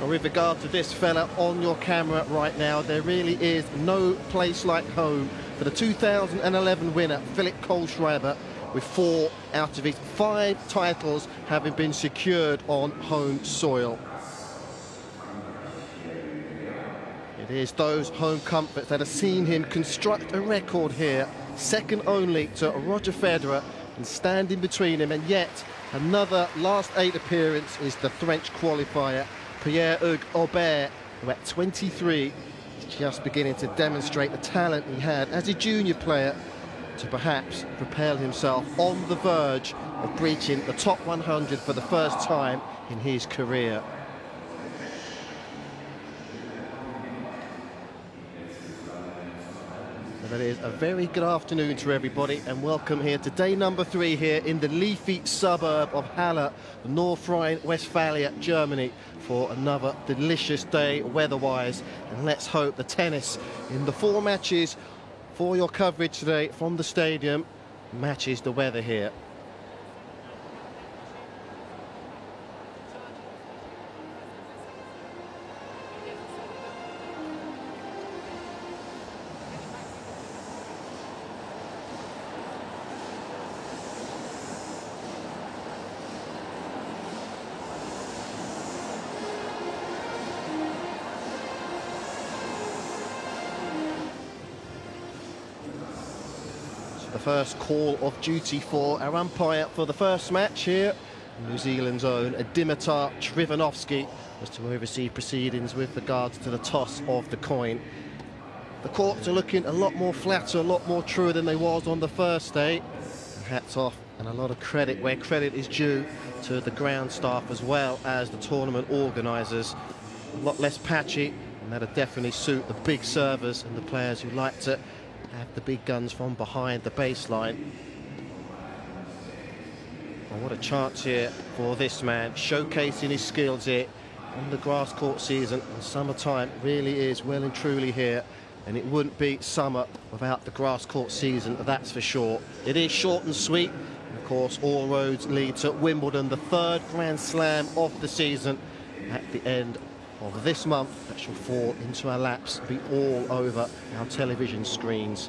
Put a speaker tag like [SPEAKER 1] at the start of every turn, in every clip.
[SPEAKER 1] Well, with regard to this fella on your camera right now, there really is no place like home for the 2011 winner, Philip Kohlschreiber, with 4 out of his 5 titles having been secured on home soil. It is those home comforts that have seen him construct a record here, second only to Roger Federer, and standing between him and yet another last 8 appearance is the French qualifier, Pierre-Hugues Herbert, who at 23 is just beginning to demonstrate the talent he had as a junior player to perhaps propel himself on the verge of breaching the top 100 for the first time in his career. It is a very good afternoon to everybody and welcome here to day number 3 here in the leafy suburb of Halle, North Rhine-Westphalia, Germany, for another delicious day weather-wise. And let's hope the tennis in the 4 matches for your coverage today from the stadium matches the weather here. The first call of duty for our umpire for the first match here, New Zealand's own Dimitar Trivanovsky, was to oversee proceedings with regards to the toss of the coin. The courts are looking a lot more flatter, a lot more truer than they was on the first day. Hats off and a lot of credit where credit is due to the ground staff as well as the tournament organisers. A lot less patchy, and that'll definitely suit the big servers and the players who like to have the big guns from behind the baseline. Well, what a chance here for this man, showcasing his skills here on the grass court season. And summertime really is well and truly here, and it wouldn't be summer without the grass court season, that's for sure. It is short and sweet, and of course all roads lead to Wimbledon, the 3rd Grand Slam of the season, at the end of this month. That shall fall into our laps, be all over our television screens.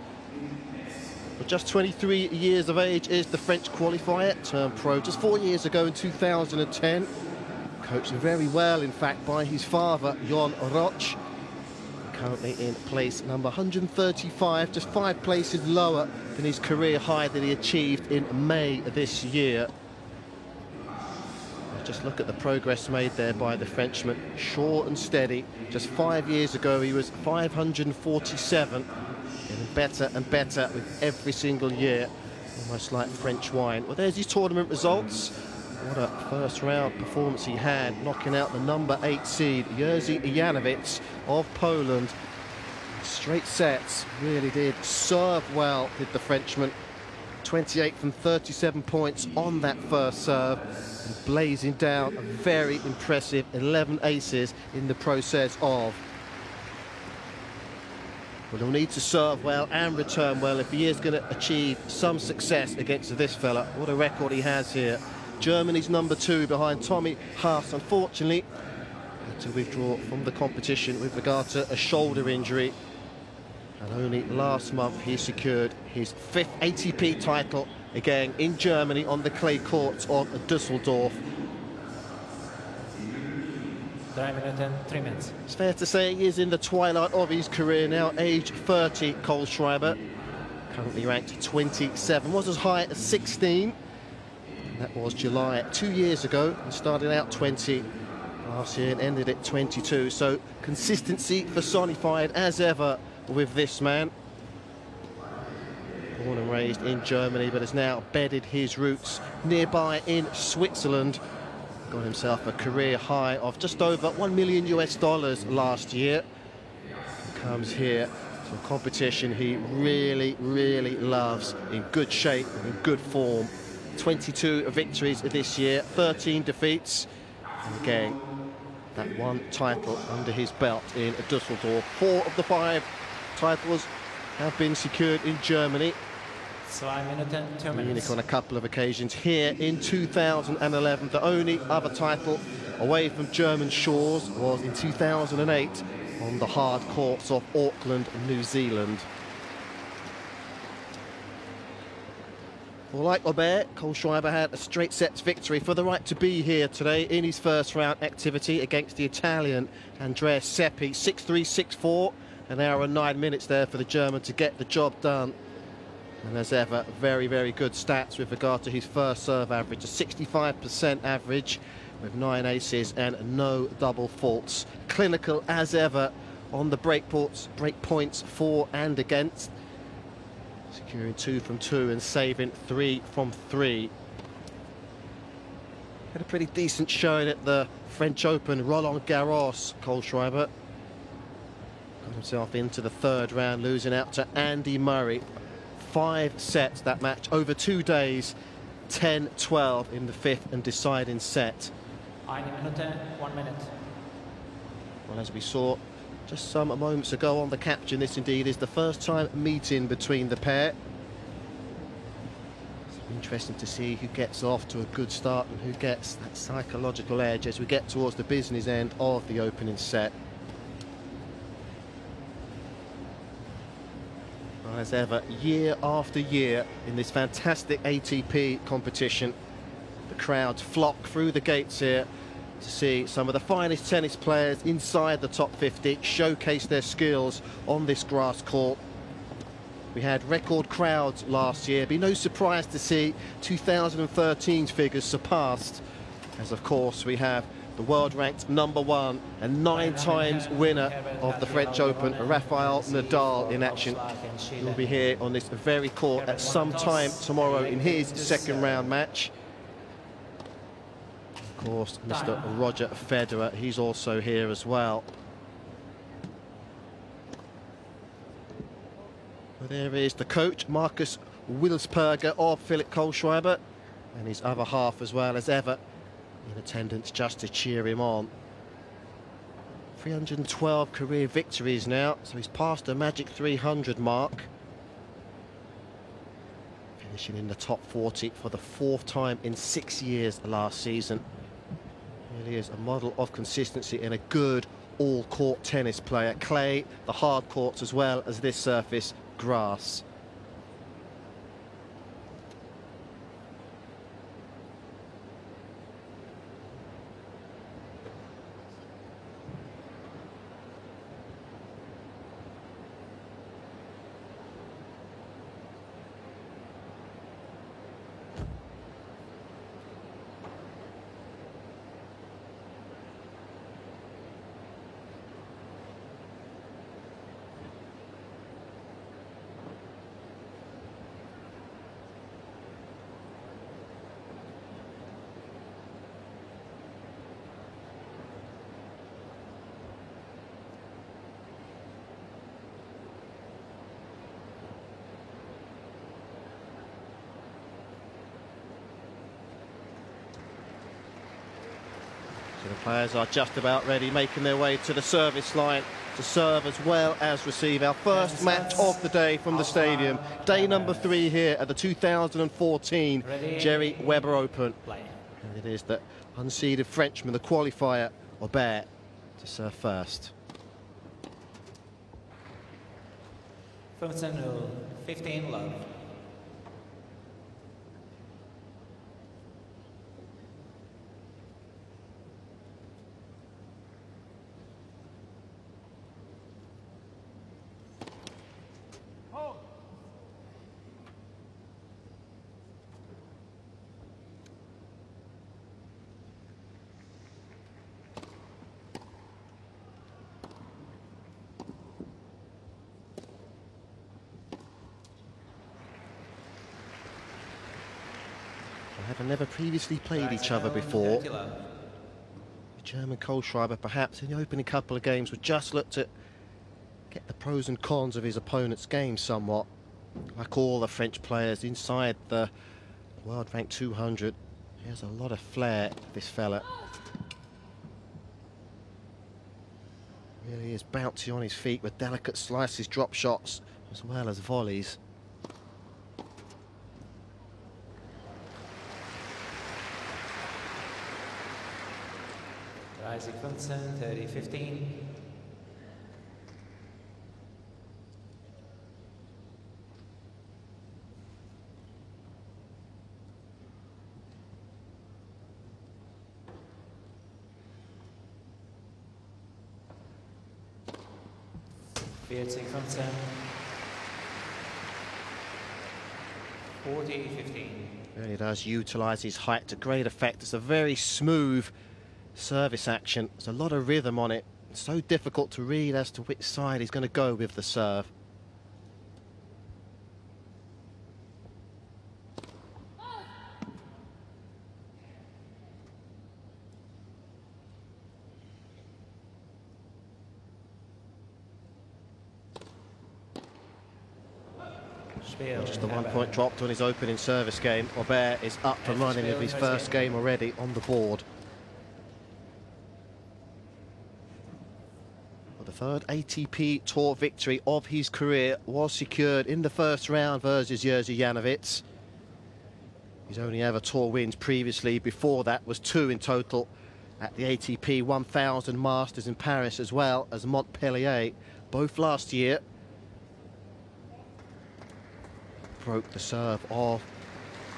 [SPEAKER 1] But just 23 years of age is the French qualifier, turned pro just 4 years ago in 2010. Coached very well, in fact, by his father, Jon Roch. Currently in place number 135, just 5 places lower than his career high that he achieved in May this year. Just look at the progress made there by the Frenchman, sure and steady. Just 5 years ago he was 547, getting better and better with every single year, almost like French wine. Well, there's his tournament results. What a first round performance he had, knocking out the number 8 seed, Jerzy Janowicz of Poland. Straight sets, really did serve well, did the Frenchman. 28 from 37 points on that first serve, and blazing down a very impressive 11 aces in the process of. Well, he'll need to serve well and return well if he is going to achieve some success against this fella. What a record he has here. Germany's number 2 behind Tommy Haas, unfortunately had to withdraw from the competition with regard to a shoulder injury. And only last month he secured his 5th ATP title, again in Germany on the clay courts of Düsseldorf.
[SPEAKER 2] 3 minutes and 3 minutes.
[SPEAKER 1] It's fair to say he is in the twilight of his career now, age 30, Kohlschreiber. Currently ranked 27, was as high as 16. And that was July 2 years ago, and started out 20 last year and ended at 22. So consistency personified as ever with this man. Born and raised in Germany, but has now bedded his roots nearby in Switzerland. Got himself a career high of just over $1 million last year. He comes here to a competition he really, really loves, in good shape, in good form. 22 victories this year, 13 defeats. And again, that 1 title under his belt in Düsseldorf. 4 of the 5 titles have been secured in Germany.
[SPEAKER 2] 2 Minuten, 2
[SPEAKER 1] Munich
[SPEAKER 2] minutes.
[SPEAKER 1] on a couple of occasions. Here in 2011, the only other title away from German shores was in 2008 on the hard courts of Auckland, New Zealand. Well, like Herbert, Kohlschreiber had a straight sets victory for the right to be here today in his first round activity against the Italian Andrea Seppi. 6-3, 6-4, an hour and 9 minutes there for the German to get the job done. And as ever, very, very good stats with regard to his first serve average, a 65% average with 9 aces and no double faults. Clinical as ever on the break points for and against. Securing 2 from 2 and saving 3 from 3. Had a pretty decent showing at the French Open, Roland Garros, Kohlschreiber. Got himself into the third round, losing out to Andy Murray. 5 sets that match over 2 days, 10-12 in the 5th and deciding set.
[SPEAKER 2] 1 Minute, 1 minute.
[SPEAKER 1] Well, as we saw just some moments ago on the caption, this indeed is the first time meeting between the pair. It's interesting to see who gets off to a good start and who gets that psychological edge as we get towards the business end of the opening set. Well, as ever, year after year in this fantastic ATP competition, the crowds flock through the gates here to see some of the finest tennis players inside the top 50 showcase their skills on this grass court. We had record crowds last year. Be no surprise to see 2013's figures surpassed, as of course we have the world-ranked #1 and 9 times winner of the French Open, Rafael Nadal, in action. He'll be here on this very court at some time tomorrow in his second round match. Of course, Mr. Roger Federer, he's also here as well. Well, there is the coach, Markus Wilsperger, of Philipp Kohlschreiber, and his other half as well, as ever, in attendance just to cheer him on. 312 career victories now, so he's passed the magic 300 mark. Finishing in the top 40 for the 4th time in 6 years last season. Really is a model of consistency and a good all-court tennis player. Clay, the hard courts, as well as this surface, grass. So the players are just about ready, making their way to the service line to serve as well as receive. Our first match of the day from the stadium. Day number 3 here at the 2014 Jerry Weber Open. And it is the unseeded Frenchman, the qualifier, Herbert, to serve first.
[SPEAKER 2] 15-0, 15 love.
[SPEAKER 1] Having never previously played each other before, the German Kohlschreiber perhaps in the opening couple of games would just look to get the pros and cons of his opponent's game somewhat. Like all the French players inside the world ranked 200, he has a lot of flair, this fella. Really is bouncy on his feet with delicate slices, drop shots, as well as volleys.
[SPEAKER 2] Sequenzen, 30-15. Sequenzen, 40-15.
[SPEAKER 1] Really does utilise his height to great effect. It's a very smooth service action. There's a lot of rhythm on it. It's so difficult to read as to which side he's going to go with the serve. Just the 1 point dropped on his opening service game. Herbert is up and running with his first game already on the board. Well, the third ATP Tour victory of his career was secured in the first round versus Jerzy Janowicz. His only ever Tour wins previously before that was 2 in total at the ATP 1000 Masters in Paris as well as Montpellier, both last year. Broke the serve of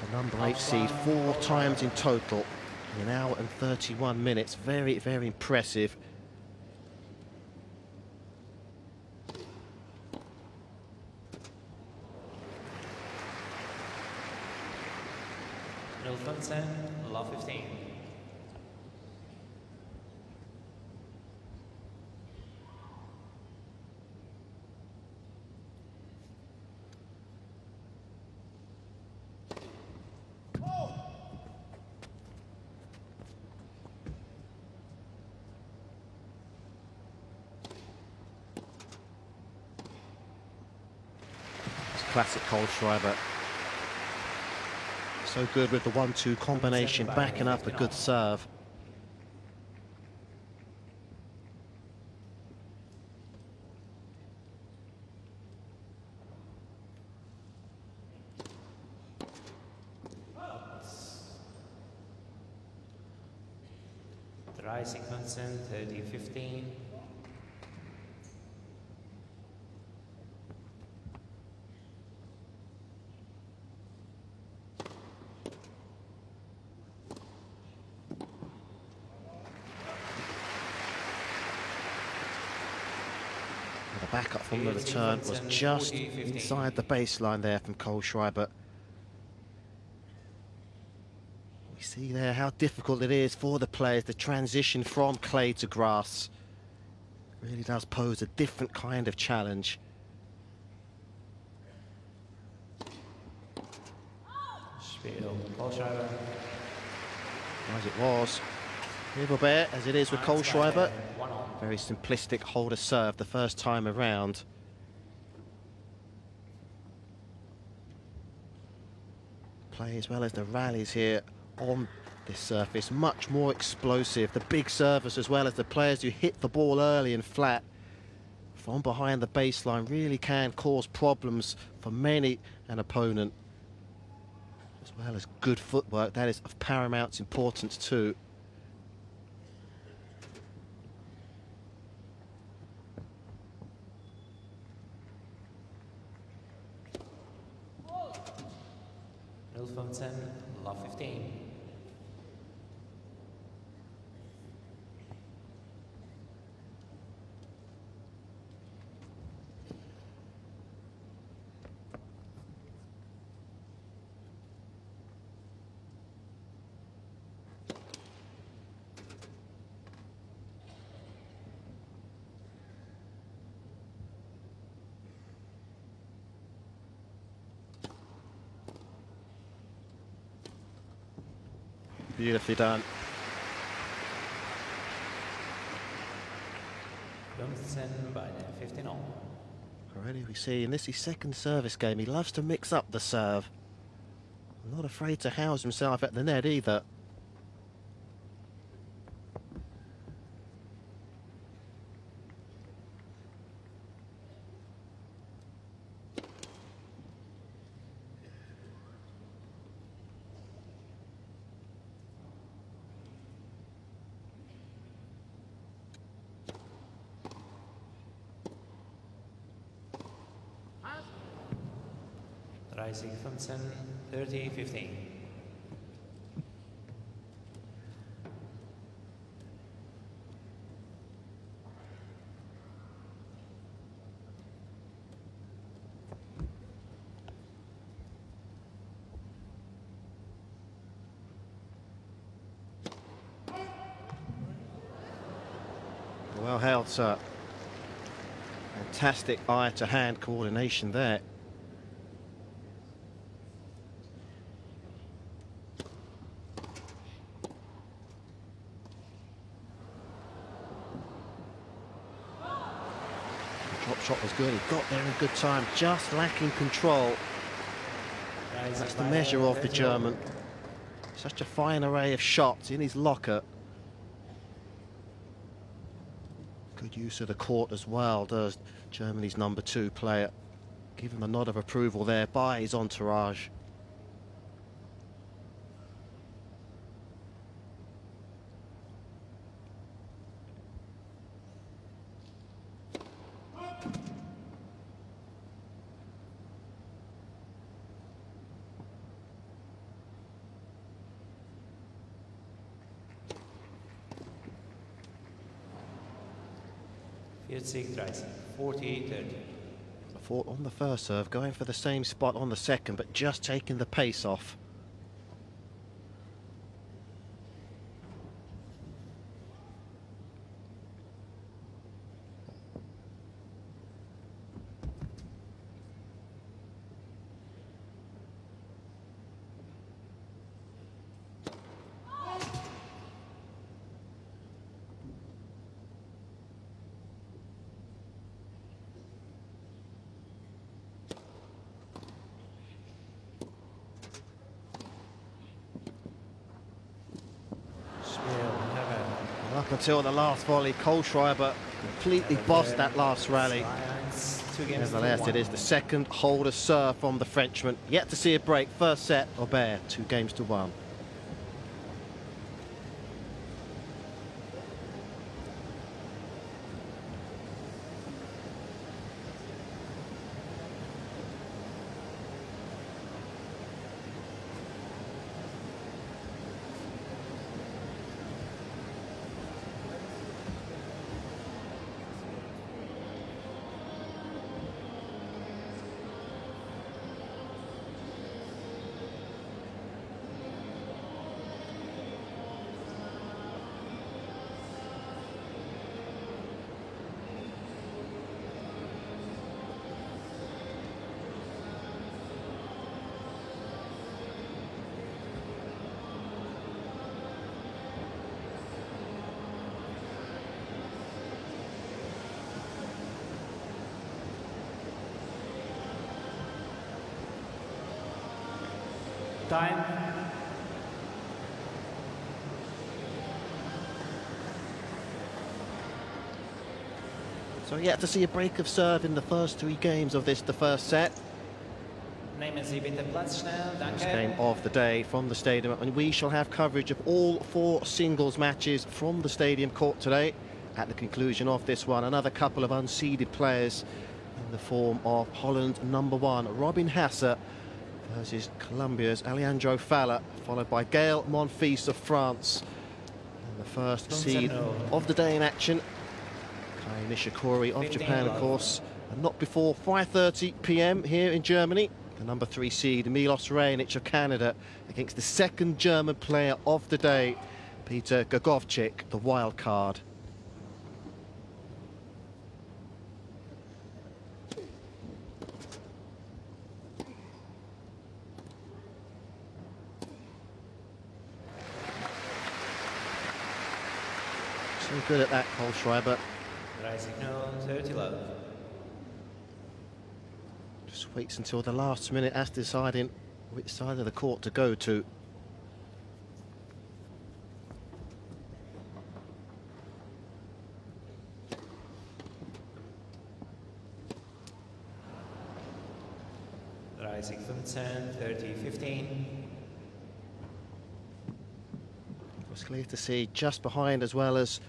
[SPEAKER 1] the number 8 seed 4 times in total in 1 hour and 31 minutes. Very, very impressive.
[SPEAKER 2] Love 15.
[SPEAKER 1] Classic Kohlschreiber. So good with the 1-2 combination, backing up a good serve.
[SPEAKER 2] Sequenzen, 30-15.
[SPEAKER 1] The backup from the return was just inside the baseline there from Kohlschreiber. We see there how difficult it is for the players to transition from clay to grass. It really does pose a different kind of challenge. As it was with Herbert, as it is with Kohlschreiber. Very simplistic holder serve the first time around. Play as well as the rallies here on this surface, much more explosive. The big servers as well as the players who hit the ball early and flat from behind the baseline really can cause problems for many an opponent. As well as good footwork, that is of paramount importance too.
[SPEAKER 2] Love 15.
[SPEAKER 1] Beautifully done.
[SPEAKER 2] By 15 all.
[SPEAKER 1] Already we see in this his second service game, he loves to mix up the serve. Not afraid to house himself at the net either.
[SPEAKER 2] Rising 15, 30, 15.
[SPEAKER 1] Well held, sir. Fantastic eye-to-hand coordination there. Drop shot was good. He got there in good time, just lacking control. That's the measure of the German. Such a fine array of shots in his locker. Good use of the court as well, does Germany's #2 player. Give him a nod of approval there by his entourage.
[SPEAKER 2] Rising 40, 30.
[SPEAKER 1] Fought on the first serve, going for the same spot on the second, but just taking the pace off. Up until the last volley, Kohlschreiber completely bossed that last rally. Nevertheless, it is the second holder serve from the Frenchman. Yet to see a break. First set, Herbert, 2-1.
[SPEAKER 2] Time.
[SPEAKER 1] So yet to see a break of serve in the first 3 games of this, the first set.
[SPEAKER 2] Nehmen Sie bitte Platz schnell, danke.
[SPEAKER 1] First game of the day from the stadium, and we shall have coverage of all 4 singles matches from the stadium court today. At the conclusion of this one, another couple of unseeded players in the form of Holland #1 Robin Hasse versus Colombia's Alejandro Falla, followed by Gael Monfils of France. And the first seed of the day in action, Kai Nishikori of Japan, of course, and not before 5:30 p.m. here in Germany. The #3 seed, Milos Raonic of Canada, against the second German player of the day, Peter Gogovchik, the wild card. So good at that, Kohlschreiber.
[SPEAKER 2] Rising 30 love.
[SPEAKER 1] Just waits until the last minute as deciding which side of the court to go to.
[SPEAKER 2] Rising 15, 30, 15.
[SPEAKER 1] It was clear to see just behind as well as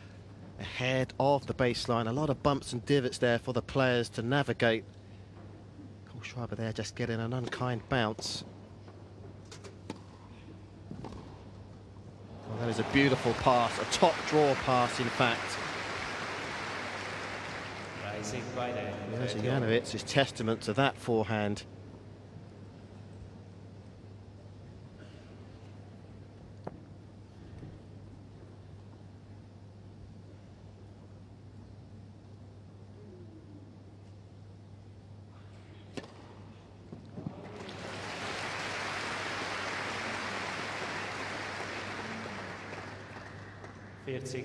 [SPEAKER 1] ahead of the baseline. A lot of bumps and divots there for the players to navigate. Kohlschreiber there just getting an unkind bounce. Well, that is a beautiful pass, a top draw pass in fact.
[SPEAKER 2] Rising by the
[SPEAKER 1] There's Janowitz is testament to that forehand.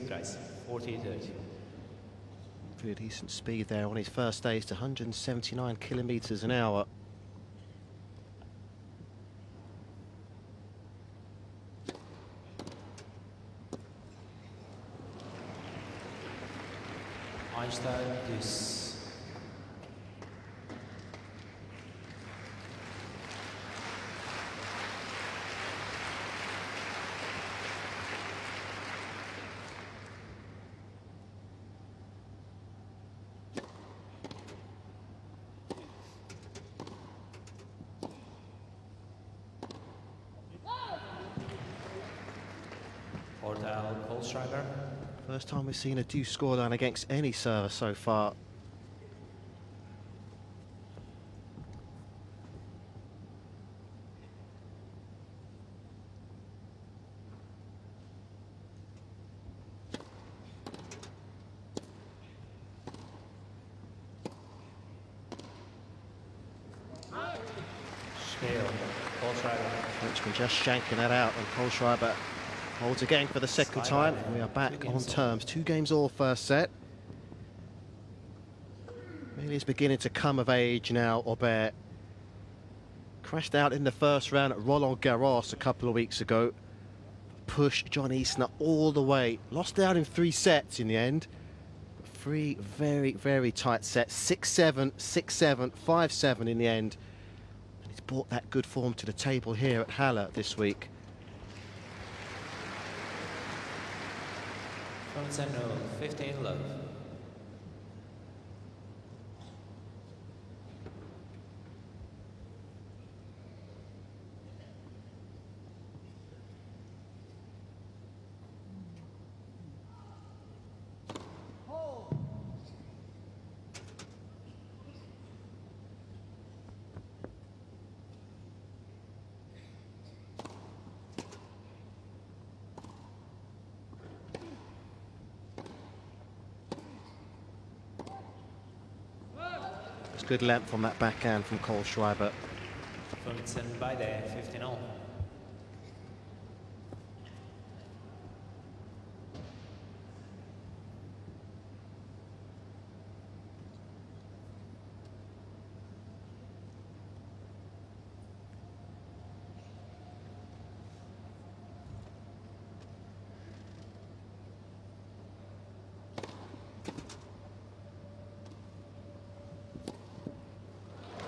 [SPEAKER 2] Price 40-30.
[SPEAKER 1] Pretty decent speed there on his first stage to 179 kilometers an hour.
[SPEAKER 2] Einstein dus. Kohlschreiber.
[SPEAKER 1] First time we've seen a deuce scoreline against any server so far. Frenchman just shanking that out, and Kohlschreiber holds again for the second time. We are back on terms. 2 games all first set. Really is beginning to come of age now, Herbert. Crashed out in the first round at Roland Garros a couple of weeks ago. Pushed John Isner all the way. Lost out in 3 sets in the end. 3 very, very tight sets. 6-7, 6-7, 5-7 in the end. And he's brought that good form to the table here at Halle this week.
[SPEAKER 2] From Zeno, 15 love.
[SPEAKER 1] Good length on that backhand from Kohlschreiber.
[SPEAKER 2] 15 by the 15 all.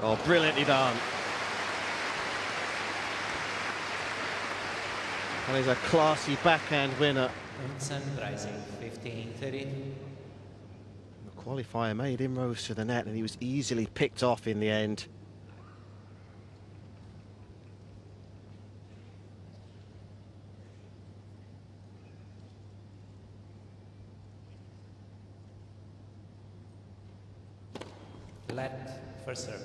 [SPEAKER 1] Oh, brilliantly done. That is a classy backhand winner.
[SPEAKER 2] Rising 15-30.
[SPEAKER 1] The qualifier made inroads to the net and he was easily picked off in the end.
[SPEAKER 2] Let first serve.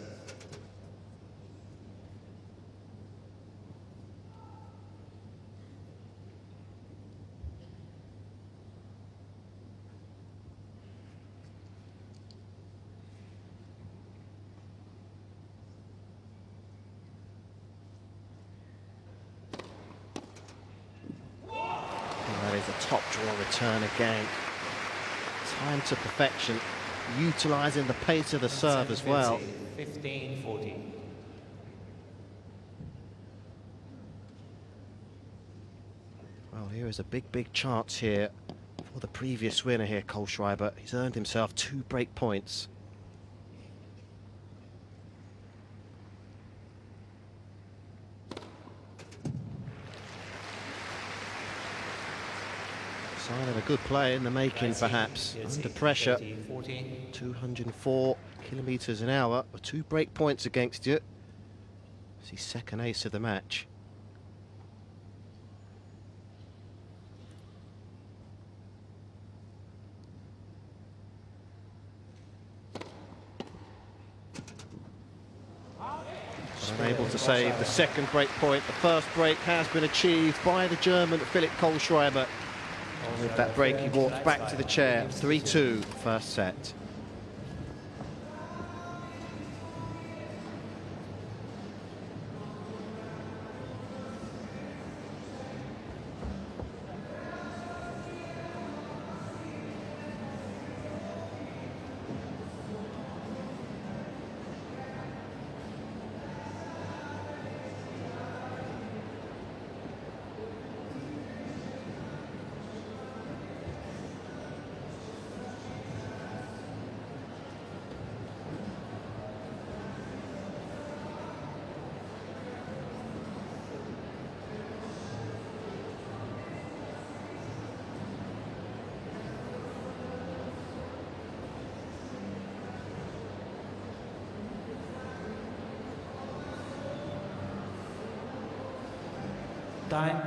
[SPEAKER 1] That is a top draw return again. Time to perfection, utilising the pace of the serve as well.
[SPEAKER 2] 15-40.
[SPEAKER 1] Well, here is a big chance here for the previous winner here, Kohlschreiber. He's earned himself 2 break points. Sign of a good play in the making, perhaps. Under pressure.
[SPEAKER 2] 40.
[SPEAKER 1] 204 kilometres an hour, with 2 break points against you. It's his second ace of the match. Unable to save the second break point. The first break has been achieved by the German Philipp Kohlschreiber. And with that break, he walks back to the chair. 3-2, first set.
[SPEAKER 2] Time.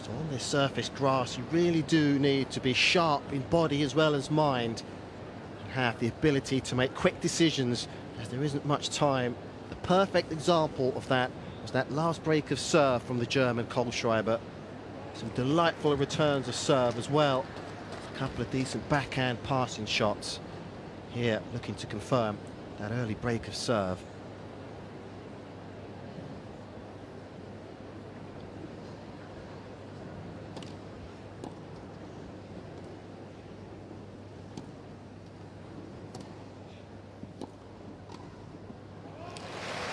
[SPEAKER 1] So on this surface grass, you really do need to be sharp in body as well as mind, and have the ability to make quick decisions, as there isn't much time. The perfect example of that was that last break of serve from the German Kohlschreiber. Some delightful returns of serve as well. A couple of decent backhand passing shots. Here, looking to confirm that early break of serve.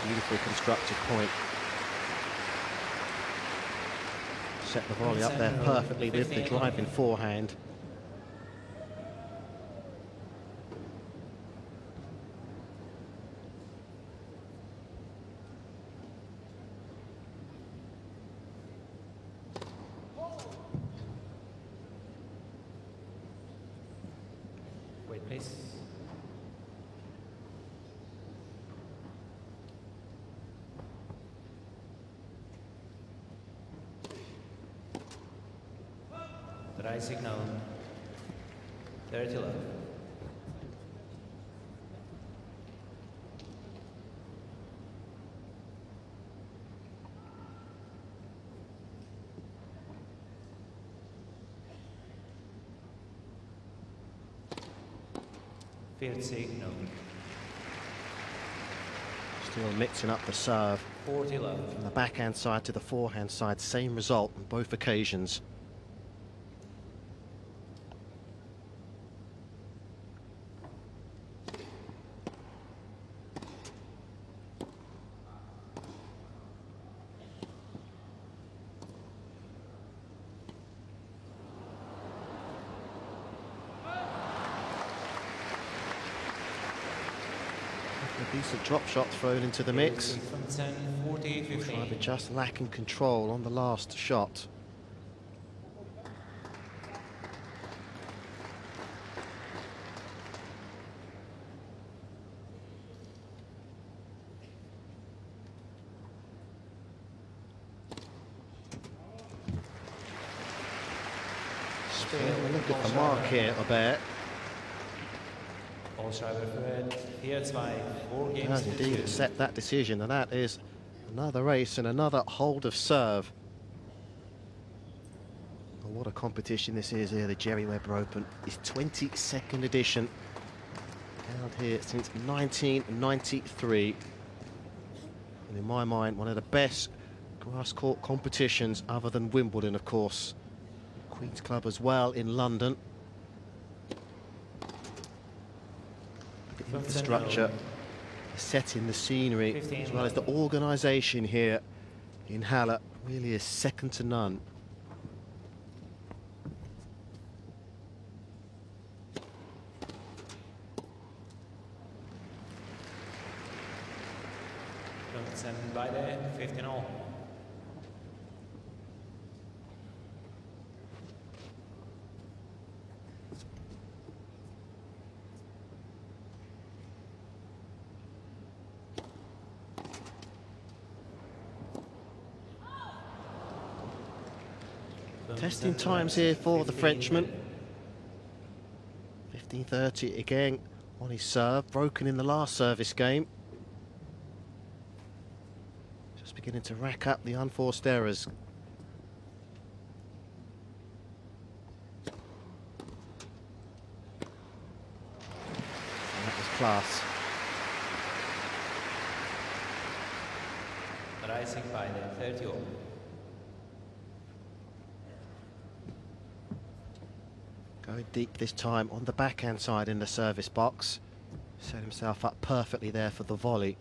[SPEAKER 1] Beautifully constructed point. Set the volley up there perfectly with the driving forehand.
[SPEAKER 2] Wait, please. Rising now. 30 love. Signal.
[SPEAKER 1] Still mixing up the serve.
[SPEAKER 2] 40 love.
[SPEAKER 1] From the backhand side to the forehand side, same result on both occasions. A decent drop shot thrown into the mix.
[SPEAKER 2] 40, 15.
[SPEAKER 1] Just lacking control on the last shot. Look at the mark here, Herbert.
[SPEAKER 2] Kohlschreiber führt 4-2, 4 games
[SPEAKER 1] Has
[SPEAKER 2] to
[SPEAKER 1] indeed
[SPEAKER 2] 2.
[SPEAKER 1] accept that decision, and that is another ace and another hold of serve. And what a competition this is here, the Jerry Webber Open. It's 22nd edition, held here since 1993. And in my mind, one of the best grass court competitions other than Wimbledon, of course. Queen's Club as well in London. The infrastructure, the setting, the scenery, as well as the organisation here in Halle really is second to none.
[SPEAKER 2] By the 15 all.
[SPEAKER 1] Testing times here for the Frenchman. 15:30 again on his serve, broken in the last service game. Just beginning to rack up the unforced errors. And that was class.
[SPEAKER 2] Rising by the 30 over.
[SPEAKER 1] Going deep this time on the backhand side in the service box. Set himself up perfectly there for the volley.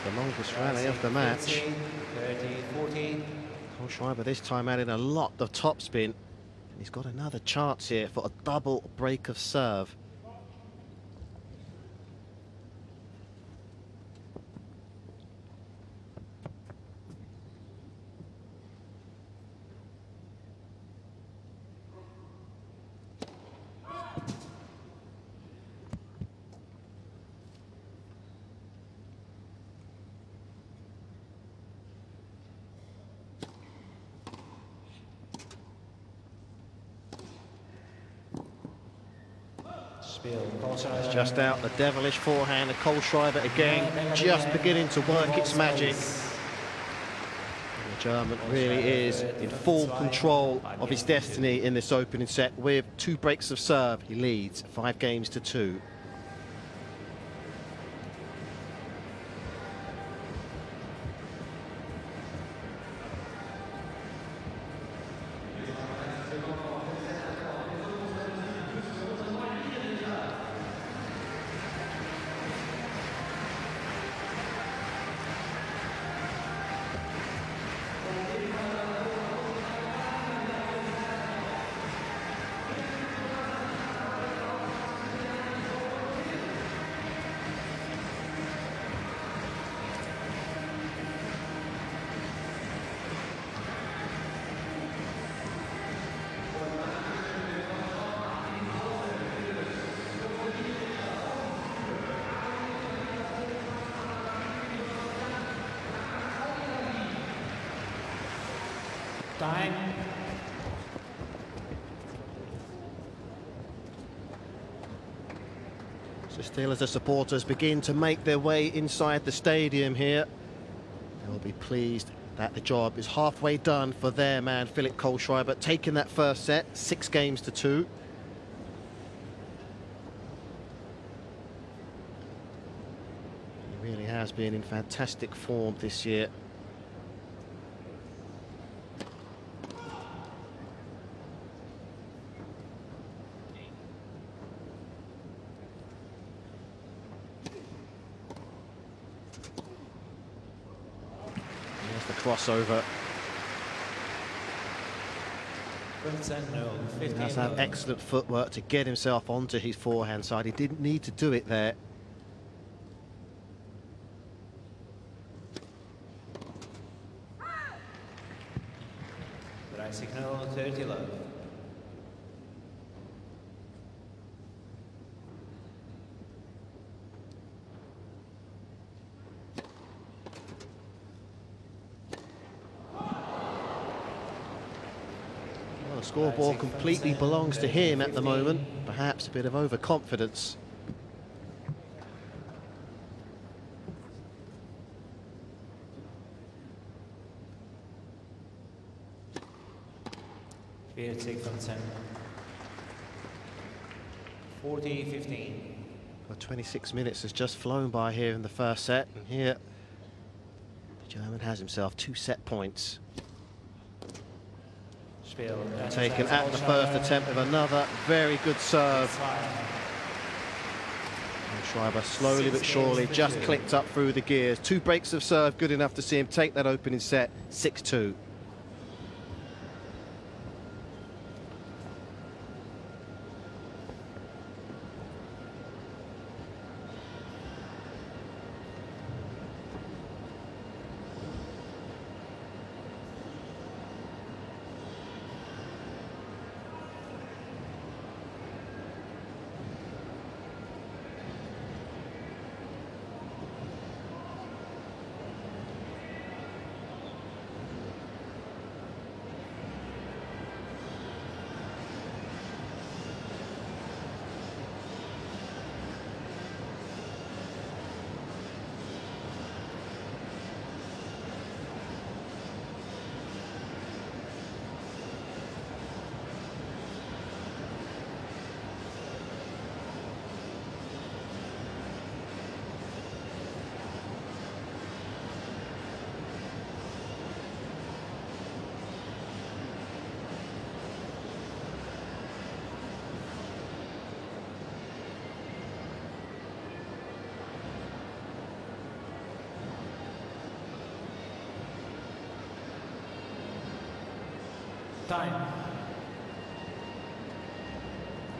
[SPEAKER 1] The longest rally of the match.
[SPEAKER 2] 30-40.
[SPEAKER 1] Kohlschreiber this time adding a lot of topspin. And he's got another chance here for a double break of serve. It's just out the devilish forehand of Kohlschreiber again, just beginning to work its magic. And the German really is in full control of his destiny in this opening set. With 2 breaks of serve, he leads 5-2.
[SPEAKER 2] Time.
[SPEAKER 1] So still as the supporters begin to make their way inside the stadium here, they'll be pleased that the job is halfway done for their man Philip Kohlschreiber, taking that first set 6-2. He really has been in fantastic form this year. The crossover. He has had excellent footwork to get himself onto his forehand side. He didn't need to do it there.
[SPEAKER 2] Right signal 30 love.
[SPEAKER 1] The scoreboard completely belongs to him at the moment. Perhaps a bit of overconfidence.
[SPEAKER 2] Fair take from 10. 40-15.
[SPEAKER 1] Well, 26 minutes has just flown by here in the first set, and here the German has himself 2 set points. Taken at the first attempt of another very good serve. And Schreiber slowly but surely just clicked up through the gears. 2 breaks of serve, good enough to see him take that opening set 6-2.
[SPEAKER 2] Time.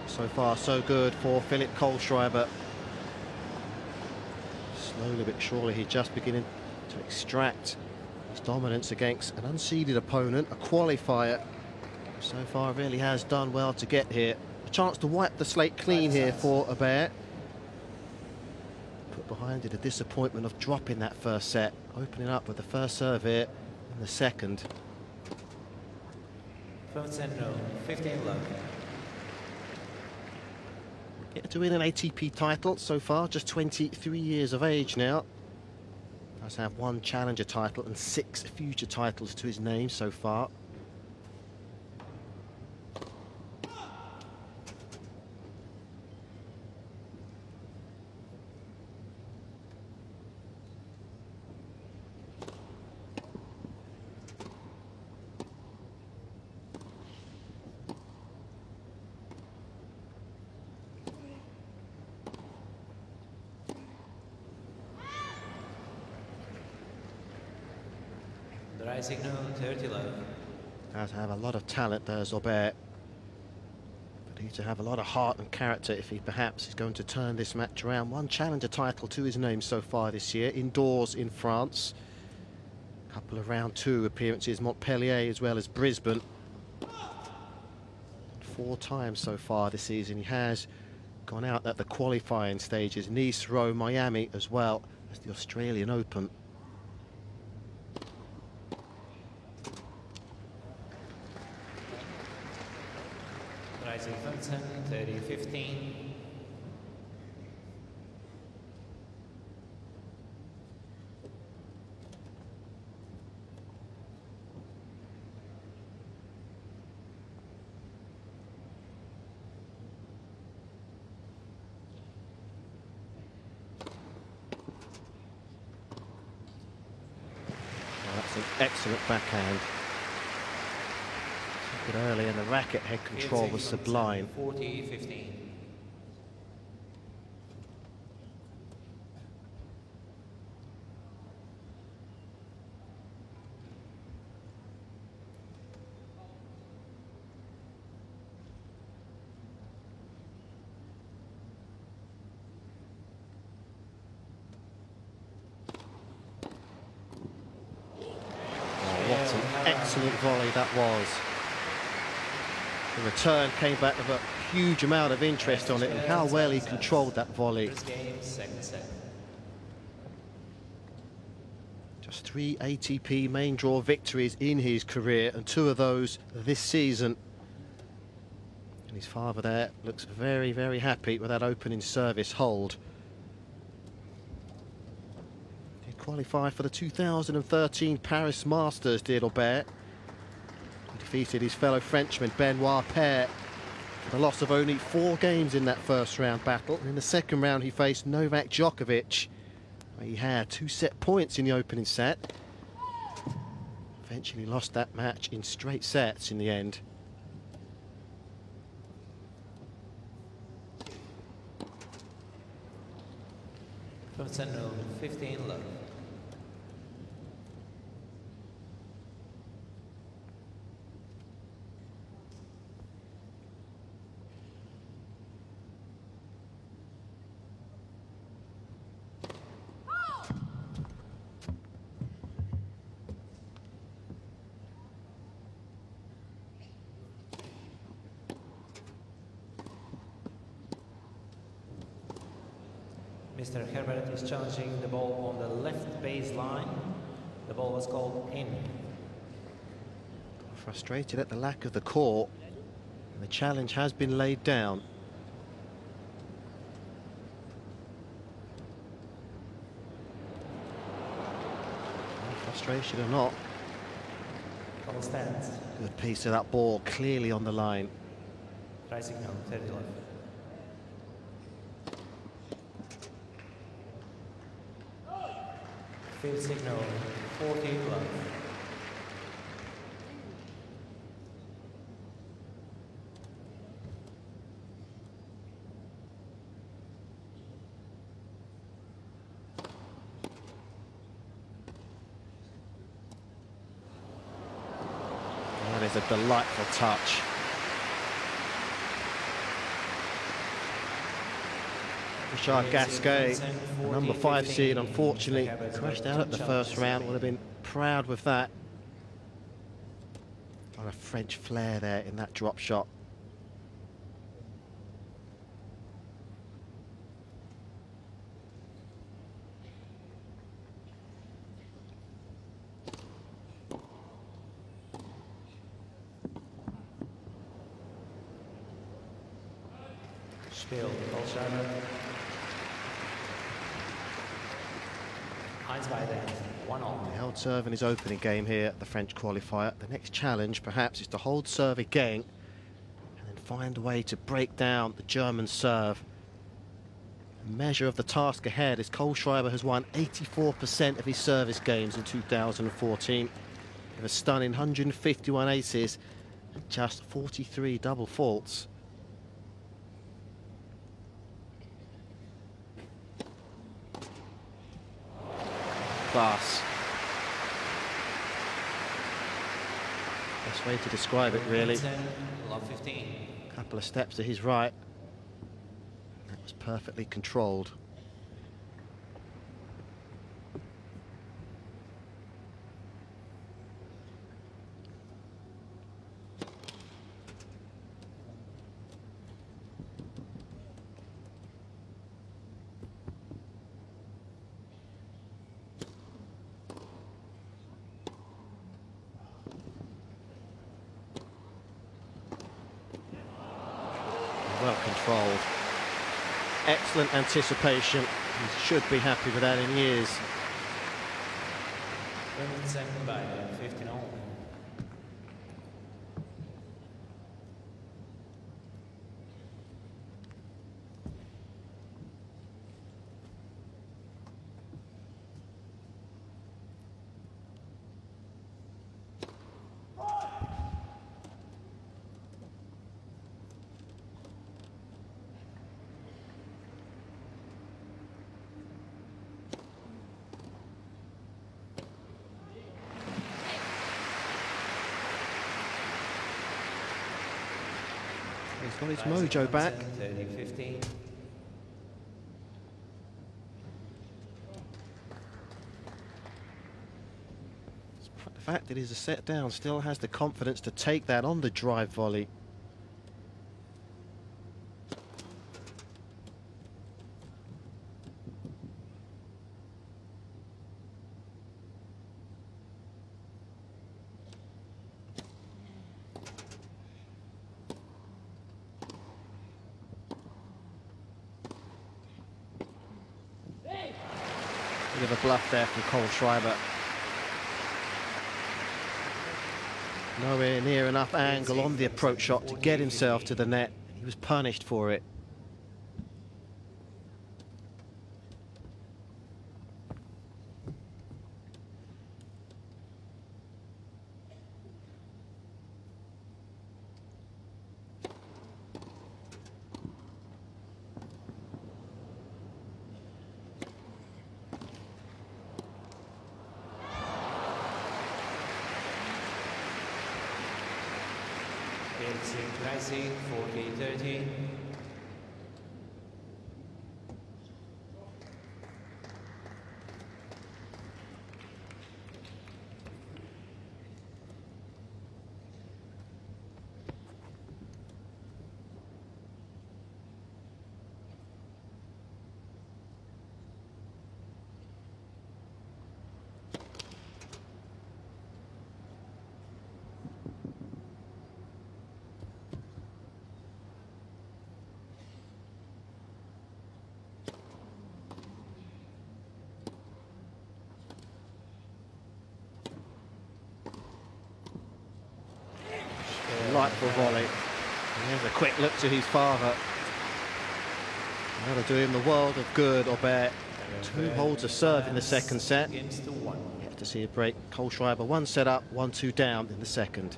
[SPEAKER 1] So far, so good for Philip Kohlschreiber. Slowly but surely, he's just beginning to extract his dominance against an unseeded opponent, a qualifier. So far, really has done well to get here. A chance to wipe the slate clean here for Herbert. Put behind it a disappointment of dropping that first set, opening up with the first serve here and the second.
[SPEAKER 2] From center, 15 love.
[SPEAKER 1] Yet to win an ATP title so far, just 23 years of age now. Does have 1 challenger title and 6 future titles to his name so far.
[SPEAKER 2] Dry signal, 30 love.
[SPEAKER 1] Does have a lot of talent, does Herbert. But needs to have a lot of heart and character if he perhaps is going to turn this match around. 1 challenger title to his name so far this year, indoors in France. A couple of round 2 appearances, Montpellier as well as Brisbane. 4 times so far this season. He has gone out at the qualifying stages, Nice, Rome, Miami, as well as the Australian Open.
[SPEAKER 2] Rising from 10, 30, 15.
[SPEAKER 1] That's an excellent backhand. Took it early and the racket head control was sublime.
[SPEAKER 2] 40, 15.
[SPEAKER 1] What an excellent volley that was. The return came back with a huge amount of interest on it, and how well he controlled that volley.
[SPEAKER 2] First game, second set.
[SPEAKER 1] Just 3 ATP main draw victories in his career, and 2 of those this season. And his father there looks very, very happy with that opening service hold. Qualified for the 2013 Paris Masters, did Herbert. He defeated his fellow Frenchman Benoit Paire for the loss of only 4 games in that first round battle. And in the second round he faced Novak Djokovic, where he had 2 set points in the opening set. Eventually lost that match in straight sets in the end.
[SPEAKER 2] From center, 15 love. Mr. Herbert is challenging the ball on the left baseline. The ball was called in.
[SPEAKER 1] Frustrated at the lack of the court, and the challenge has been laid down. Frustration or not,
[SPEAKER 2] Call stands.
[SPEAKER 1] good piece of that ball, clearly on the line.
[SPEAKER 2] Try signal, 30 love. Field signal, 40 love.
[SPEAKER 1] is a delightful touch. Richard Gasquet, the number 5 seed, unfortunately crashed out at the first round. Would have been proud with that. On a French flair there in that drop shot.
[SPEAKER 2] Spiel, Kohlschreiber.
[SPEAKER 1] He held serve in his opening game here at the French qualifier. The next challenge, perhaps, is to hold serve again and then find a way to break down the German serve. A measure of the task ahead is Kohlschreiber has won 84% of his service games in 2014 with a stunning 151 aces and just 43 double faults. Class. Best way to describe it, really. A couple of steps to his right. That was perfectly controlled. Well controlled. Excellent anticipation. He should be happy with that in years.
[SPEAKER 2] Second by 15 all.
[SPEAKER 1] He's got his mojo back.
[SPEAKER 2] 30-15.
[SPEAKER 1] The fact that he's a set down still has the confidence to take that on the drive volley. Bit of a bluff there from Kohlschreiber. Nowhere near enough angle on the approach shot to get himself to the net. He was punished for it.
[SPEAKER 2] It's in 40-30.
[SPEAKER 1] Delightful volley. And there's a quick look to his father. That'll do him the world of good, Herbert. 2 holds of serve in the second set. Yet to see a break. Kohlschreiber 1 set up, 1-2 down in the second.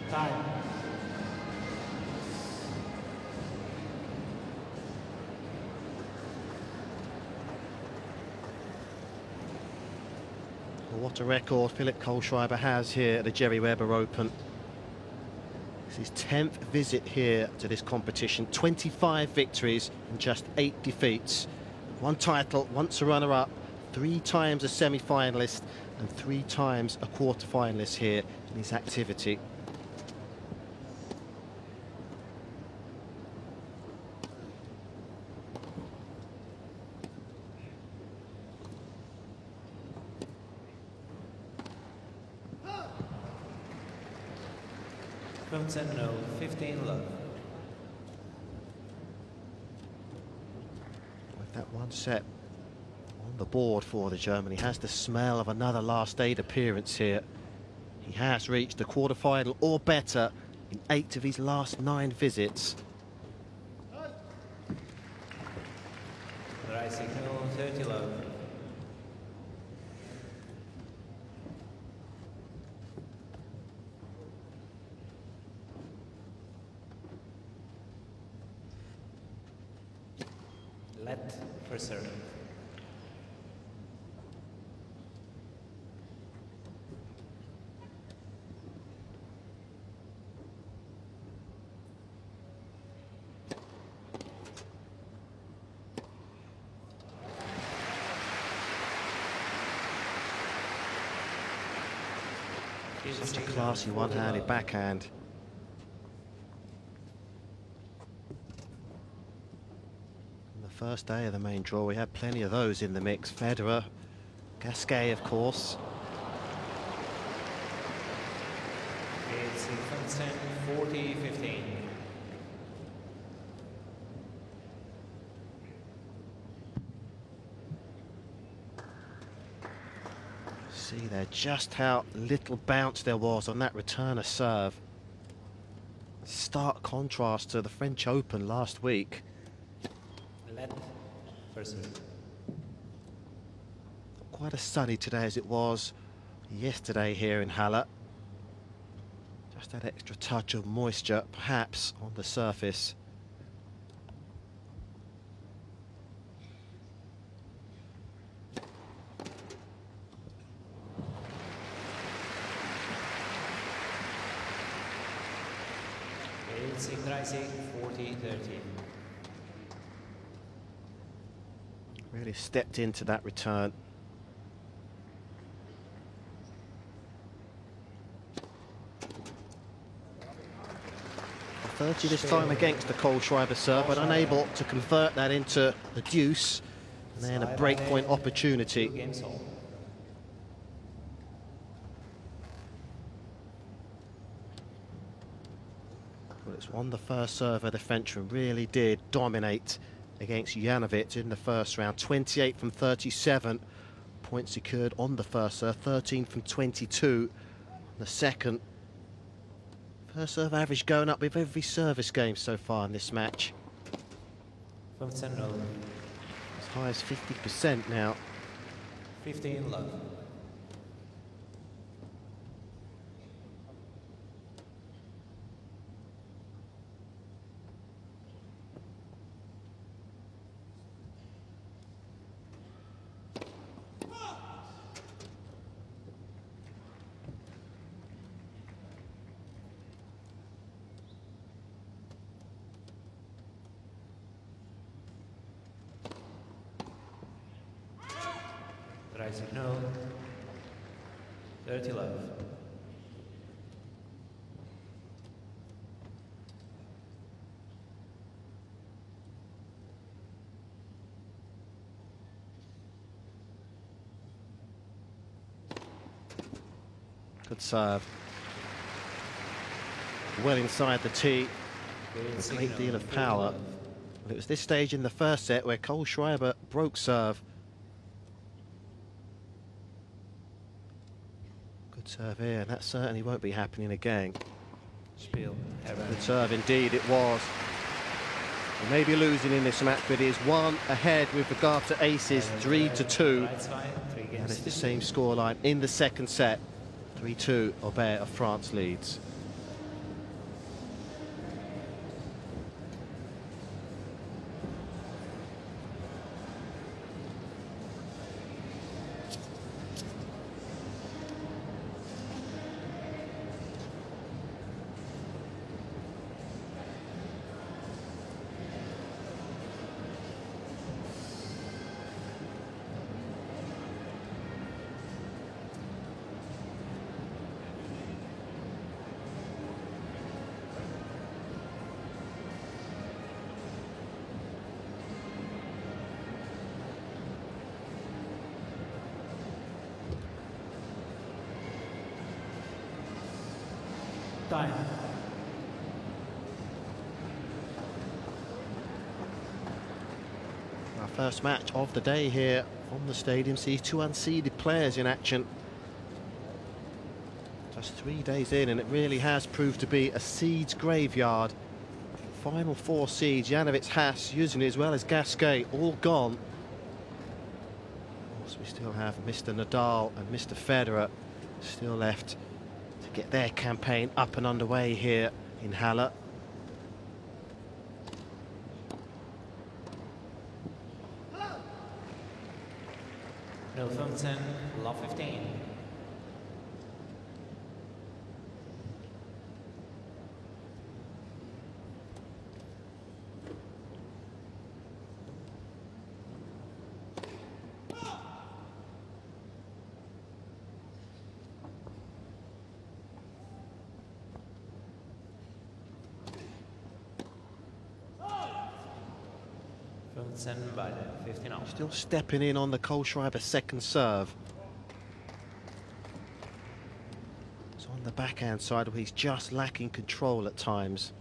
[SPEAKER 2] Time.
[SPEAKER 1] Well, what a record Philip Kohlschreiber has here at the Jerry Weber Open. It's his 10th visit here to this competition. 25 victories and just 8 defeats. 1 title, once a runner-up, 3 times a semi-finalist and 3 times a quarter-finalist here in his activity.
[SPEAKER 2] No, 15 love.
[SPEAKER 1] With that 1 set on the board for the German, he has the smell of another last 8 appearance here. He has reached the quarter-final or better in 8 of his last 9 visits.
[SPEAKER 2] Right signal, 30 love. Let for serve.
[SPEAKER 1] Such a classy one-handed backhand. First day of the main draw, we had plenty of those in the mix. Federer, Gasquet, of course.
[SPEAKER 2] It's 40-15.
[SPEAKER 1] See there just how little bounce there was on that return of serve. Stark contrast to the French Open last week. Quite as sunny today as it was yesterday here in Halle. Just that extra touch of moisture perhaps on the surface.
[SPEAKER 2] It's 40-30.
[SPEAKER 1] Really stepped into that return. 30 this time against the Kohlschreiber serve, but unable to convert that into the deuce. And then a breakpoint opportunity. Well, it's won the first serve. The Frenchman really did dominate against Janovic in the first round. 28 from 37 points secured on the first serve, 13 from 22 on the second. First serve average going up with every service game so far in this match. As high as 50% now.
[SPEAKER 2] 15 love. Right signal, 30 love.
[SPEAKER 1] Good serve. Well inside the tee. A great deal of power. Well, it was this stage in the first set where Kohlschreiber broke serve. Good serve here, and that certainly won't be happening again.
[SPEAKER 2] Spiel, Herbert.
[SPEAKER 1] Good serve indeed it was. He may be losing in this match, but he is one ahead with regard to aces, 3-2. And it's the same scoreline in the second set. 3-2, Herbert of France leads.
[SPEAKER 2] Time.
[SPEAKER 1] Our first match of the day here from the stadium sees two unseeded players in action. Just 3 days in, and it really has proved to be a seeds graveyard. Final 4 seeds, Janovic, Haas, Yuzny, as well as Gasquet, all gone. Of course, we still have Mr. Nadal and Mr. Federer still left to get their campaign up and underway here in Halle.
[SPEAKER 2] Middle 15, love 15. By the 15 out.
[SPEAKER 1] Still stepping in on the Kohlschreiber second serve. It's on the backhand side where he's just lacking control at times.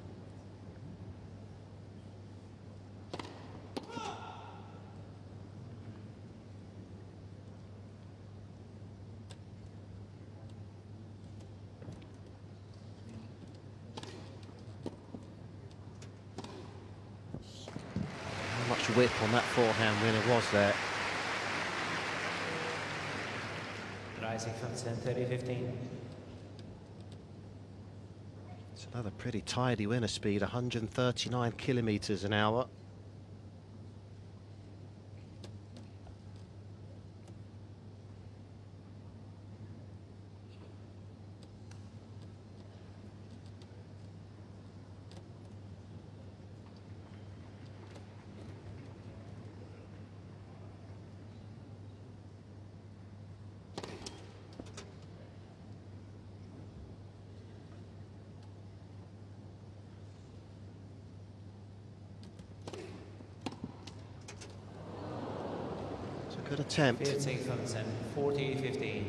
[SPEAKER 1] Much whip on that forehand winner was there.
[SPEAKER 2] Rising from 10-30-15.
[SPEAKER 1] It's another pretty tidy winner speed, 139 kilometers an hour. Good attempt.
[SPEAKER 2] 40-15.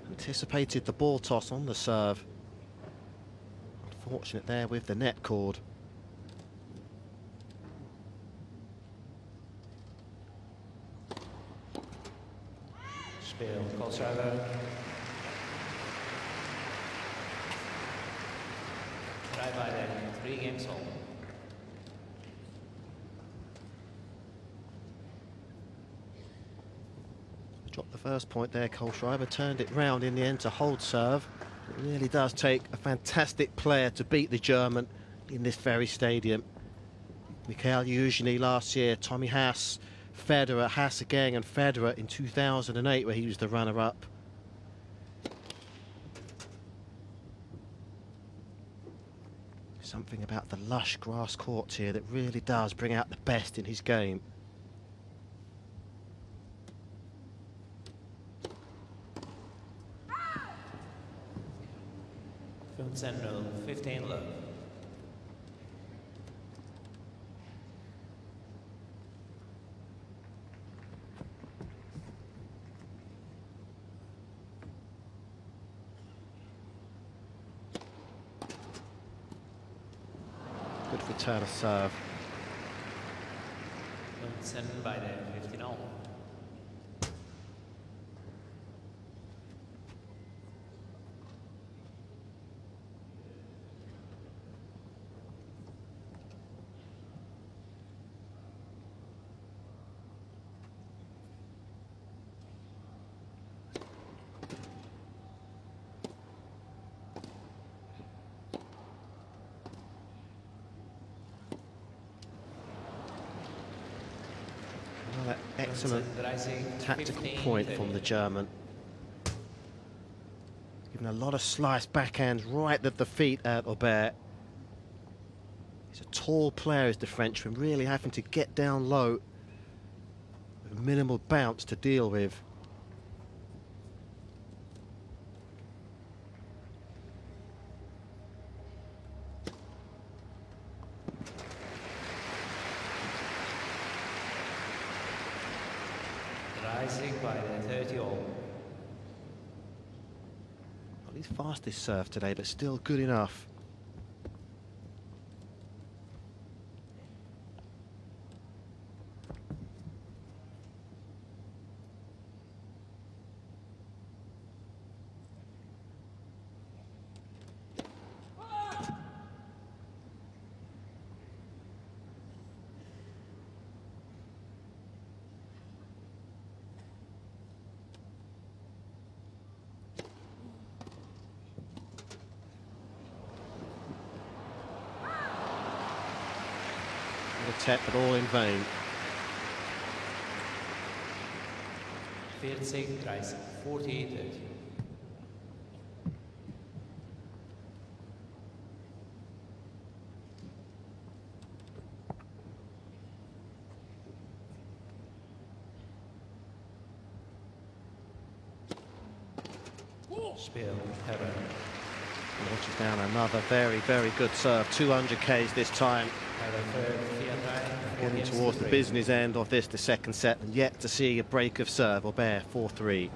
[SPEAKER 1] Anticipated the ball toss on the serve. Unfortunate there with the net cord.
[SPEAKER 2] Spiel, Kohlschreiber. Try by then, 3 games home.
[SPEAKER 1] Dropped the first point there, Kohlschreiber turned it round in the end to hold serve. It really does take a fantastic player to beat the German in this very stadium. Mikhail Yuzny last year, Tommy Haas, Federer, Haas again, and Federer in 2008 where he was the runner-up. Something about the lush grass courts here that really does bring out the best in his game.
[SPEAKER 2] Central, 15 love.
[SPEAKER 1] Good return of serve.
[SPEAKER 2] Sent by the 15 all.
[SPEAKER 1] Excellent tactical point from the German. Given a lot of slice backhands right at the feet at Herbert. He's a tall player, is the Frenchman, really having to get down low with minimal bounce to deal with. By the 30 all. Well, his fastest serve today, but still good enough. Attempt, but all in vain.
[SPEAKER 2] 40-30, 40-30. Spiel, Herbert.
[SPEAKER 1] Launches down another very, very good serve. 200 Ks this time. Getting towards the business end of this, the second set, and yet to see a break of serve. Herbert 4-3.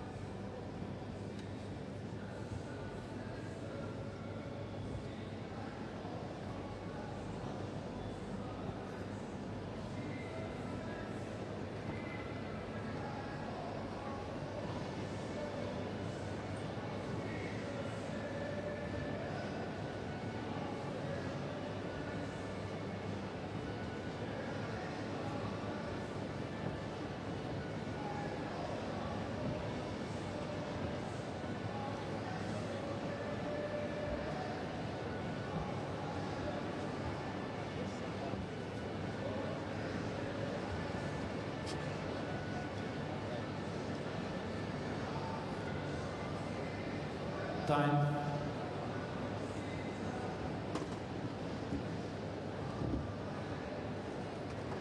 [SPEAKER 2] Time.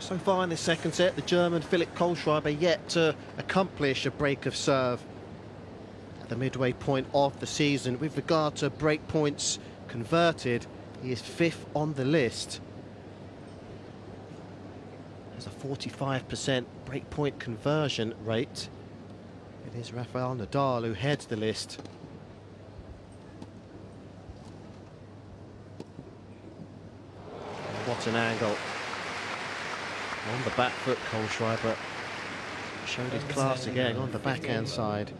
[SPEAKER 1] So far in the second set, the German Philipp Kohlschreiber yet to accomplish a break of serve at the midway point of the season. With regard to break points converted, he is 5th on the list. There's a 45% break point conversion rate. It is Rafael Nadal who heads the list. What an angle. On the back foot, Kohlschreiber showed his class again on the backhand side.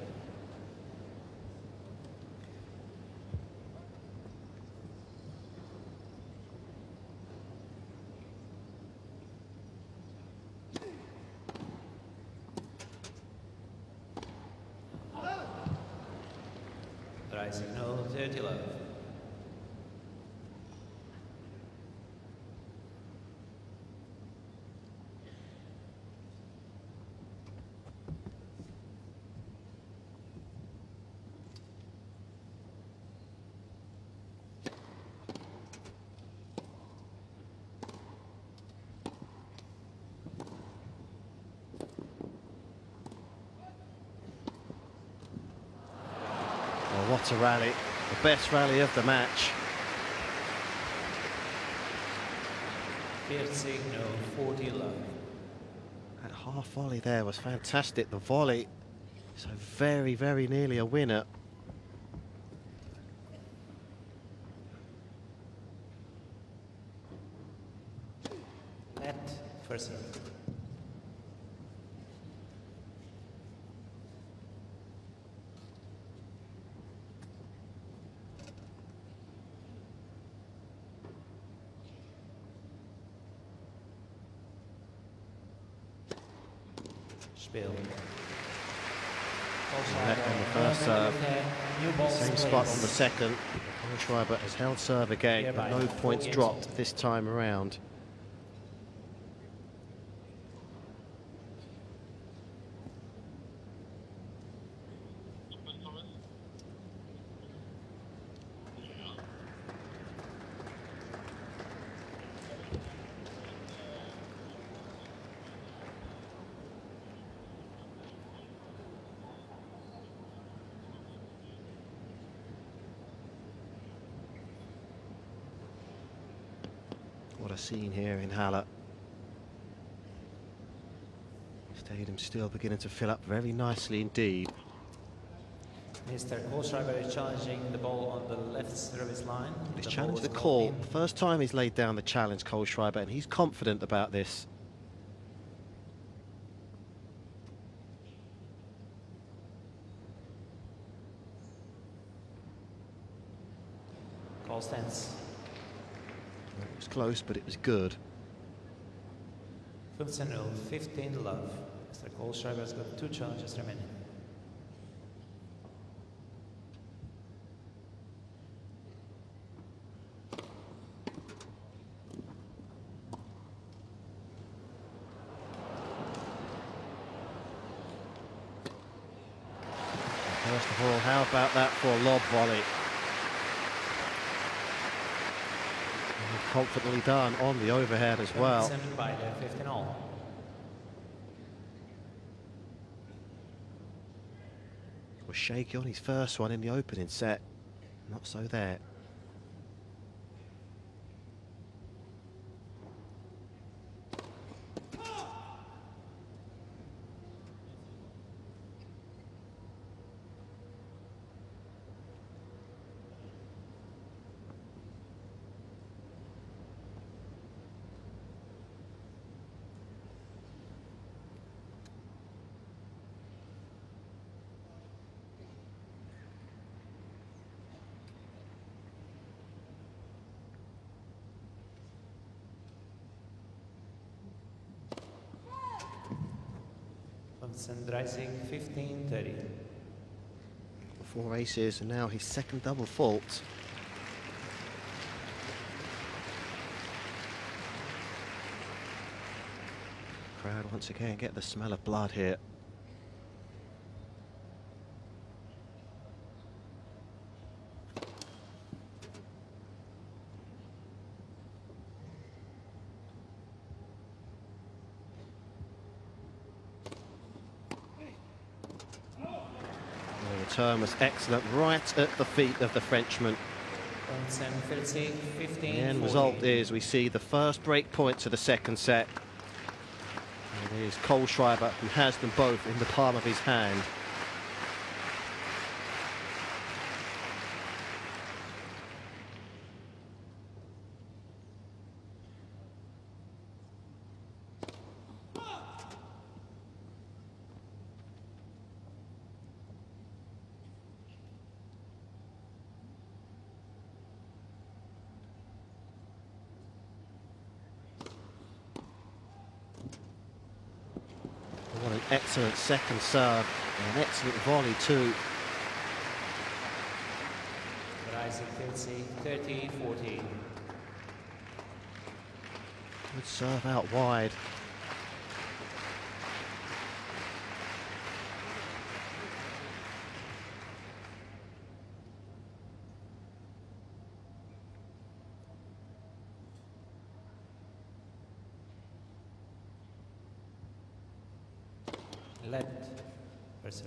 [SPEAKER 2] Rising no 30 love.
[SPEAKER 1] Oh, what a rally. The best rally of the match.
[SPEAKER 2] 40 love.
[SPEAKER 1] That half volley there was fantastic. The volley, so very, very nearly a winner.
[SPEAKER 2] Net first serve. Spiel.
[SPEAKER 1] Net on the first serve. Same spot on the second. Kohlschreiber has held serve again, but no points dropped this time around. What a scene here in Halle. Stadium still beginning to fill up very nicely indeed.
[SPEAKER 2] Mr. Kohlschreiber is challenging the ball on the left service line.
[SPEAKER 1] He's
[SPEAKER 2] The
[SPEAKER 1] challenged the
[SPEAKER 2] ball is
[SPEAKER 1] call.
[SPEAKER 2] in.
[SPEAKER 1] First time he's laid down the challenge, Kohlschreiber, and he's confident about this.
[SPEAKER 2] Call stands.
[SPEAKER 1] It was close, but it was good.
[SPEAKER 2] 15-0, 15 love. Mr. Kohlschreiber's got 2 challenges remaining.
[SPEAKER 1] First of all, how about that for a lob volley? And confidently done on the overhead as well.
[SPEAKER 2] 7 by the 15 all.
[SPEAKER 1] Was shaky on his first one in the opening set. Not so there.
[SPEAKER 2] And rising 15-30.
[SPEAKER 1] 4 aces and now his second double fault. Crowd once again get the smell of blood here. The return was excellent, right at the feet of the Frenchman. The end result is we see the first break point to the second set. It is Kohlschreiber who has them both in the palm of his hand. What an excellent second serve and an excellent volley too.
[SPEAKER 2] Rising 30-40.
[SPEAKER 1] Good serve out wide.
[SPEAKER 2] Left for serve.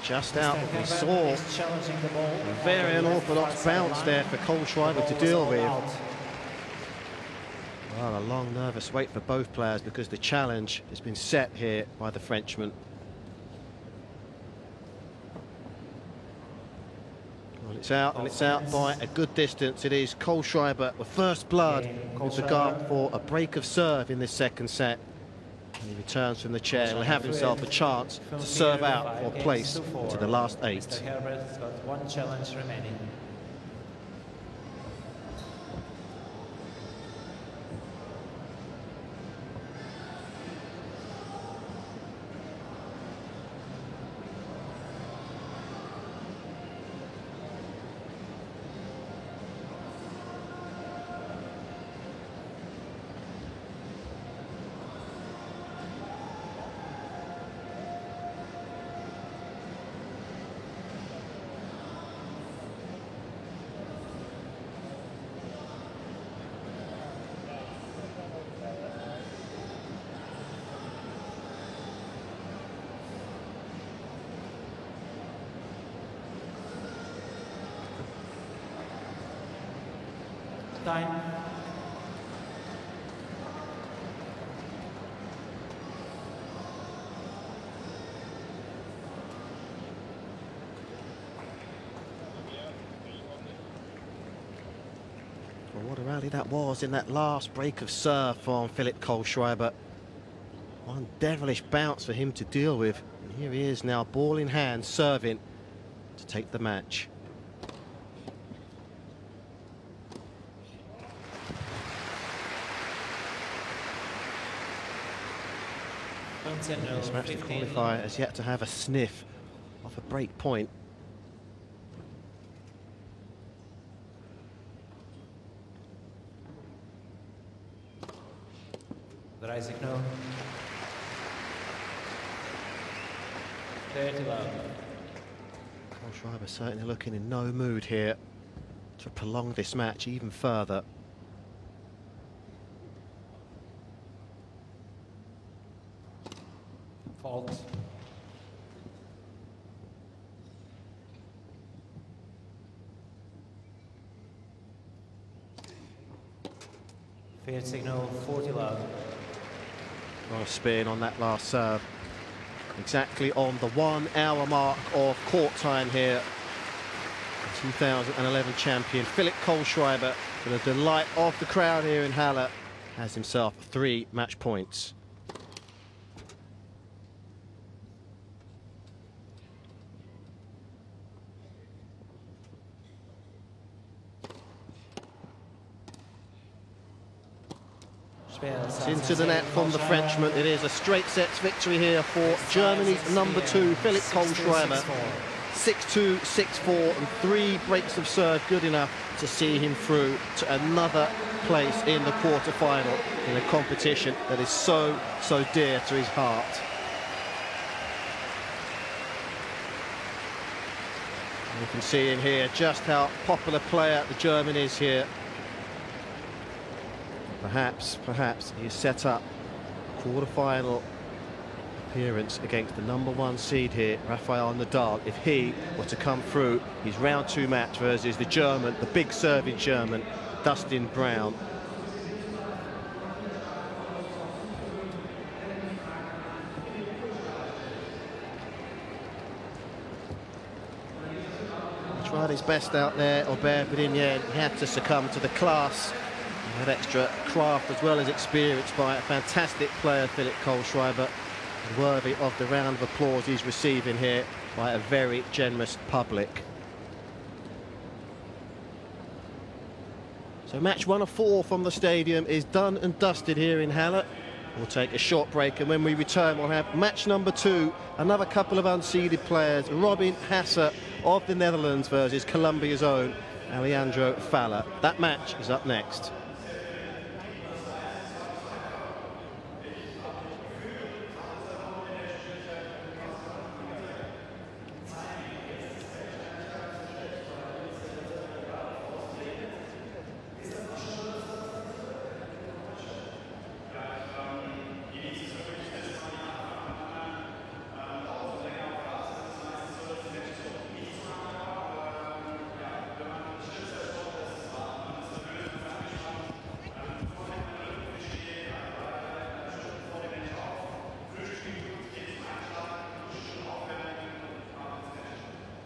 [SPEAKER 1] Just out, we saw a very unorthodox bounce there for Kohlschreiber to deal with. Well, a long, nervous wait for both players because the challenge has been set here by the Frenchman. Well, it's out, and it's out by a good distance. It is Kohlschreiber with first blood with regard for a break of serve in this second set. He returns from the chair and will have himself a chance to serve out for place to the last 8.
[SPEAKER 2] Mr. Herbert's got 1 challenge remaining. Time.
[SPEAKER 1] Well, what a rally that was in that last break of serve from Philip Kohlschreiber. One devilish bounce for him to deal with. And here he is now, ball in hand, serving to take the match. This match to qualify has yet to have a sniff of a break point.
[SPEAKER 2] Signal. 30 love.
[SPEAKER 1] Kohlschreiber certainly looking in no mood here to prolong this match even further.
[SPEAKER 2] Fault. Fair signal, 40 love.
[SPEAKER 1] Nice spin on that last serve. Exactly on the 1 hour mark of court time here. 2011 champion Philip Kohlschreiber, for the delight of the crowd here in Halle, has himself 3 match points. It's into the net from the Frenchman. It is a straight sets victory here for Germany's number 2, Philip Kohlschreiber. 6-2, 6-4, and 3 breaks of serve good enough to see him through to another place in the quarter-final in a competition that is so dear to his heart. And you can see in here just how popular player the German is here. Perhaps he has set up a quarter-final appearance against the number 1 seed here, Rafael Nadal, if he were to come through his round 2 match versus the German, the big serving German, Dustin Brown. He tried his best out there, Herbert, but in the end he had to succumb to the class. He had extra craft as well as experience by a fantastic player, Philip Kohlschreiber, worthy of the round of applause he's receiving here by a very generous public. So match 1 of 4 from the stadium is done and dusted here in Halle. We'll take a short break, and when we return we'll have match number 2, another couple of unseeded players, Robin Hasse of the Netherlands versus Colombia's own Alejandro Falla. That match is up next.